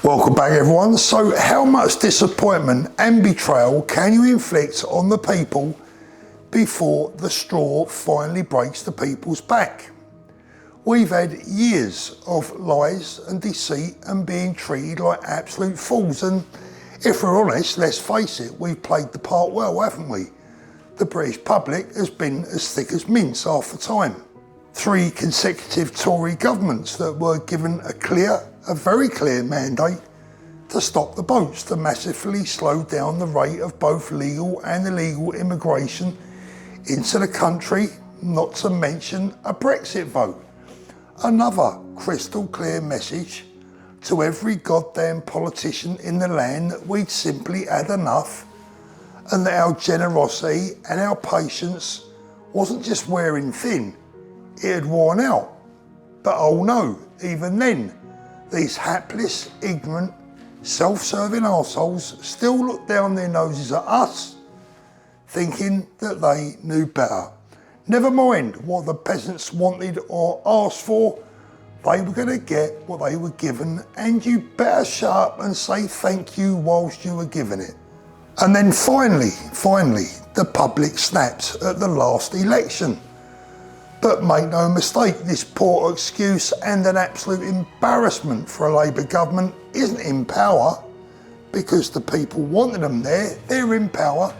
Welcome back everyone. So how much disappointment and betrayal can you inflict on the people before the straw finally breaks the people's back? We've had years of lies and deceit and being treated like absolute fools, and if we're honest, let's face it, we've played the part well, haven't we? The British public has been as thick as mince half the time. 3 consecutive Tory governments that were given a very clear mandate to stop the boats, to massively slow down the rate of both legal and illegal immigration into the country, not to mention a Brexit vote. Another crystal clear message to every goddamn politician in the land that we'd simply had enough, and that our generosity and our patience wasn't just wearing thin, it had worn out. But oh no, even then, these hapless, ignorant, self-serving arseholes still look down their noses at us, thinking that they knew better. Never mind what the peasants wanted or asked for, they were going to get what they were given, and you better shut up and say thank you whilst you were given it. And then finally, the public snapped at the last election. But make no mistake, this poor excuse and an absolute embarrassment for a Labour government isn't in power because the people wanted them there. They're in power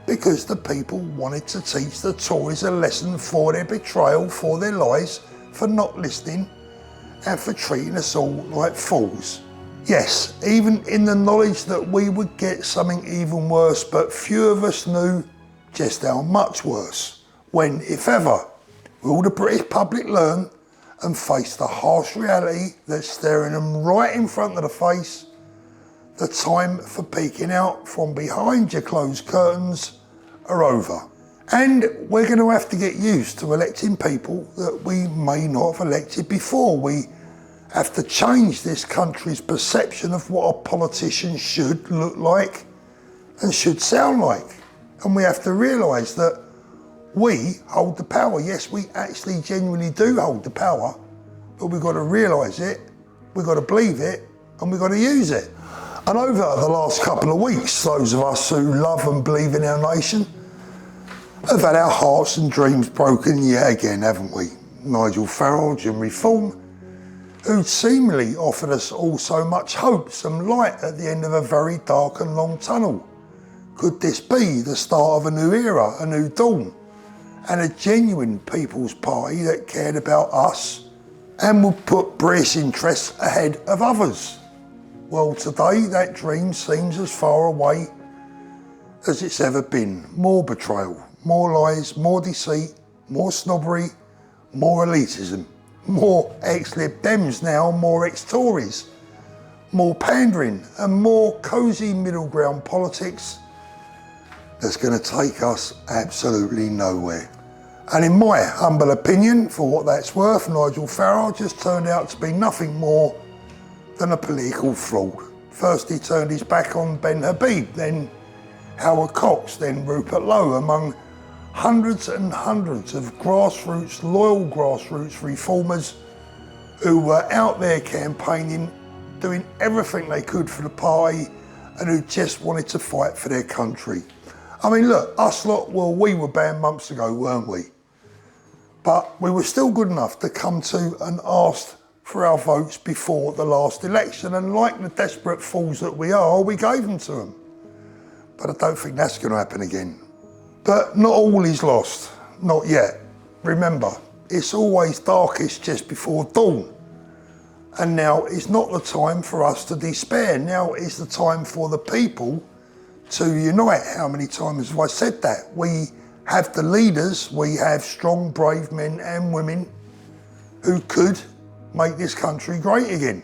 because the people wanted to teach the Tories a lesson for their betrayal, for their lies, for not listening, and for treating us all like fools. Yes, even in the knowledge that we would get something even worse, but few of us knew just how much worse. When, if ever, will the British public learn and face the harsh reality that's staring them right in front of the face? The time for peeking out from behind your closed curtains are over. And we're going to have to get used to electing people that we may not have elected before. We have to change this country's perception of what a politician should look like and should sound like. And we have to realise that we hold the power. Yes, we actually genuinely do hold the power, but we've got to realise it, we've got to believe it, and we've got to use it. And over the last couple of weeks, those of us who love and believe in our nation have had our hearts and dreams broken yet again, haven't we? Nigel Farage and Reform, who seemingly offered us all so much hope, some light at the end of a very dark and long tunnel. Could this be the start of a new era, a new dawn, and a genuine People's Party that cared about us and would put British interests ahead of others? Well, today that dream seems as far away as it's ever been. More betrayal, more lies, more deceit, more snobbery, more elitism, more ex-Lib Dems now, more ex-Tories, more pandering and more cosy middle ground politics that's going to take us absolutely nowhere. And in my humble opinion, for what that's worth, Nigel Farage has turned out to be nothing more than a political fraud. First he turned his back on Ben Habib, then Howard Cox, then Rupert Lowe, among hundreds and hundreds of grassroots, loyal grassroots reformers who were out there campaigning, doing everything they could for the party, and who just wanted to fight for their country. I mean, look, us lot, well, we were banned months ago, weren't we? But we were still good enough to come to and ask for our votes before the last election, and like the desperate fools that we are, we gave them to them. But I don't think that's going to happen again. But not all is lost, not yet. Remember, it's always darkest just before dawn. And now is not the time for us to despair. Now is the time for the people to unite. How many times have I said that? We have the leaders, we have strong, brave men and women who could make this country great again.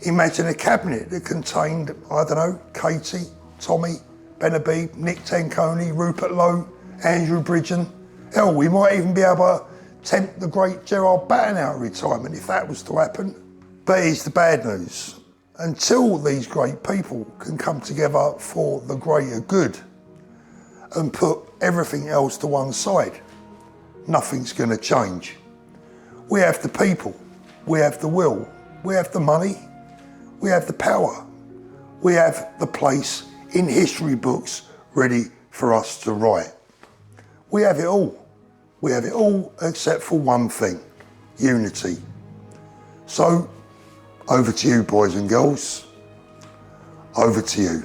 Imagine a cabinet that contained, I don't know, Katie, Tommy, Ben Habib, Nick Tenconi, Rupert Lowe, Andrew Bridgen. Hell, we might even be able to tempt the great Gerard Batten out of retirement if that was to happen. But here's the bad news. Until these great people can come together for the greater good and put everything else to one side, nothing's going to change. We have the people, we have the will, we have the money, We have the power. We have the place in history books ready for us to write. We have it all. We have it all except for one thing: unity. So, over to you, boys and girls. Over to you.